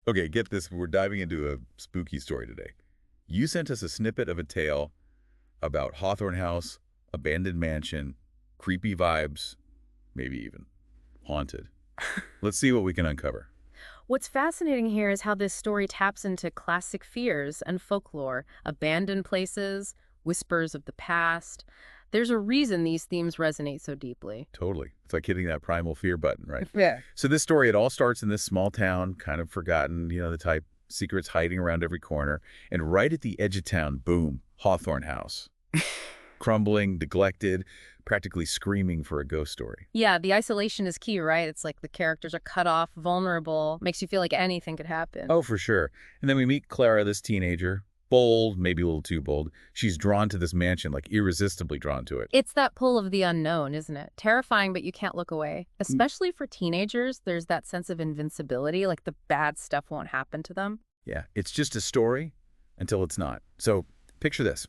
Okay, get this. We're diving into a spooky story today. You sent us a snippet of a tale about Hawthorne House, abandoned mansion, creepy vibes, maybe even haunted. Let's see what we can uncover. What's fascinating here is how this story taps into classic fears and folklore, abandoned places, whispers of the past. There's a reason these themes resonate so deeply. Totally. It's like hitting that primal fear button, right? Yeah. So this story, it all starts in this small town, kind of forgotten, the type, secrets hiding around every corner. And right at the edge of town, boom, Hawthorne House. Crumbling, neglected, practically screaming for a ghost story. Yeah, the isolation is key, right? It's like the characters are cut off, vulnerable, makes you feel like anything could happen. Oh, for sure. And then we meet Clara, this teenager. Bold, maybe a little too bold. She's drawn to this mansion, like irresistibly drawn to it. It's that pull of the unknown, isn't it? Terrifying, but you can't look away. Especially for teenagers, there's that sense of invincibility, like the bad stuff won't happen to them. Yeah, it's just a story until it's not. So picture this.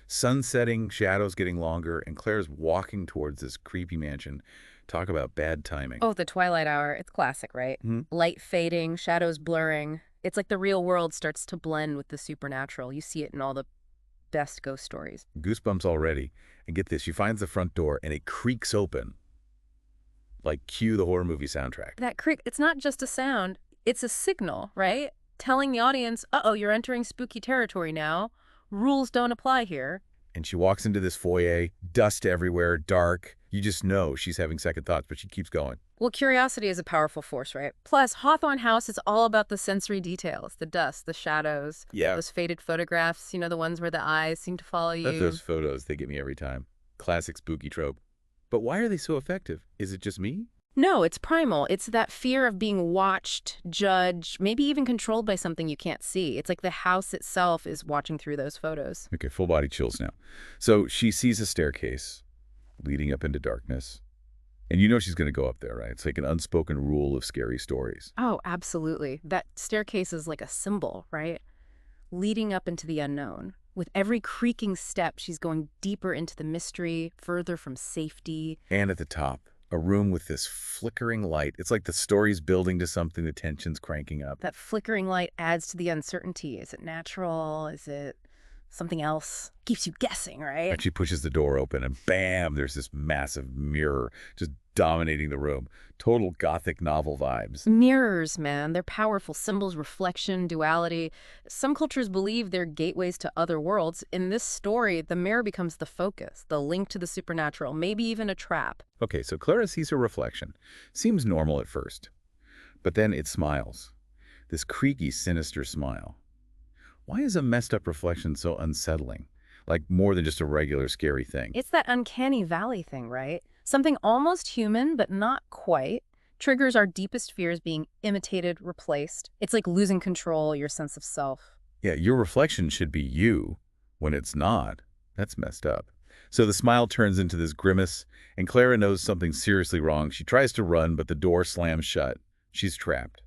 Sun setting, shadows getting longer, and Claire's walking towards this creepy mansion. Talk about bad timing. Oh, the twilight hour. It's classic, right? Hmm? Light fading, shadows blurring. It's like the real world starts to blend with the supernatural. You see it in all the best ghost stories. Goosebumps already. And get this, she finds the front door and it creaks open. Like cue the horror movie soundtrack. That creak, it's not just a sound, it's a signal, right? Telling the audience, uh-oh, you're entering spooky territory now. Rules don't apply here. And she walks into this foyer, dust everywhere, dark. You just know she's having second thoughts, but she keeps going. Well, curiosity is a powerful force, right? Plus, Hawthorne House is all about the sensory details, the dust, the shadows, Yeah, those faded photographs, the ones where the eyes seem to follow you. those photos, they get me every time. Classic spooky trope. But why are they so effective? Is it just me? No, it's primal. It's that fear of being watched, judged, maybe even controlled by something you can't see. It's like the house itself is watching through those photos. Okay, full body chills now. So she sees a staircase leading up into darkness. And you know she's going to go up there, right? It's like an unspoken rule of scary stories. Oh, absolutely. That staircase is like a symbol, right? Leading up into the unknown. With every creaking step, she's going deeper into the mystery, further from safety. And at the top, a room with this flickering light. It's like the story's building to something, the tension's cranking up. That flickering light adds to the uncertainty. Is it natural? Is it something else? Keeps you guessing, right? And she pushes the door open and bam, there's this massive mirror just dominating the room. Total gothic novel vibes. Mirrors, man, they're powerful symbols, reflection, duality. Some cultures believe they're gateways to other worlds. In this story, the mirror becomes the focus, the link to the supernatural, maybe even a trap. Okay, so Clara sees her reflection. Seems normal at first. But then it smiles. This creaky, sinister smile. Why is a messed up reflection so unsettling? Like more than just a regular scary thing. It's that uncanny valley thing, right? Something almost human, but not quite. Triggers our deepest fears being imitated, replaced. It's like losing control, your sense of self. Yeah, your reflection should be you when it's not. That's messed up. So the smile turns into this grimace, and Clara knows something's seriously wrong. She tries to run, but the door slams shut. She's trapped.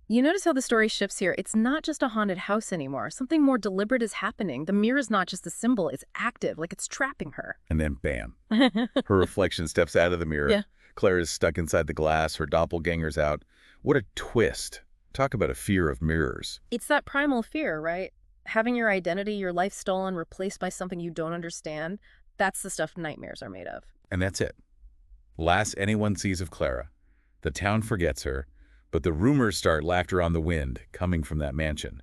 You notice how the story shifts here. It's not just a haunted house anymore. Something more deliberate is happening. The mirror is not just a symbol, it's active, like it's trapping her. And then bam, her reflection steps out of the mirror. Yeah. Claire is stuck inside the glass. Her doppelganger's out. What a twist. Talk about a fear of mirrors. It's that primal fear, right? Having your identity, your life stolen, replaced by something you don't understand. That's the stuff nightmares are made of. And that's it. Last anyone sees of Clara. The town forgets her, but the rumors start laughter on the wind coming from that mansion.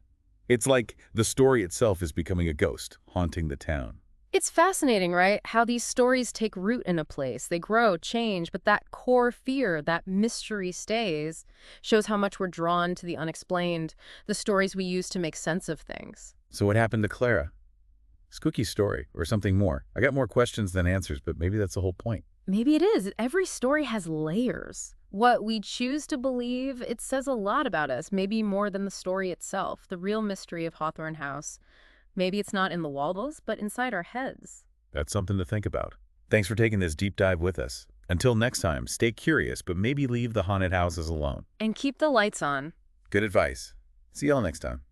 It's like the story itself is becoming a ghost, haunting the town. It's fascinating, right? How these stories take root in a place. They grow, change, but that core fear, that mystery stays, shows how much we're drawn to the unexplained, the stories we use to make sense of things. So what happened to Clara? Spooky story or something more? I got more questions than answers, but maybe that's the whole point. Maybe it is. Every story has layers. What we choose to believe, it says a lot about us, maybe more than the story itself, the real mystery of Hawthorne House. Maybe it's not in the walls, but inside our heads. That's something to think about. Thanks for taking this deep dive with us. Until next time, stay curious, but maybe leave the haunted houses alone. And keep the lights on. Good advice. See y'all next time.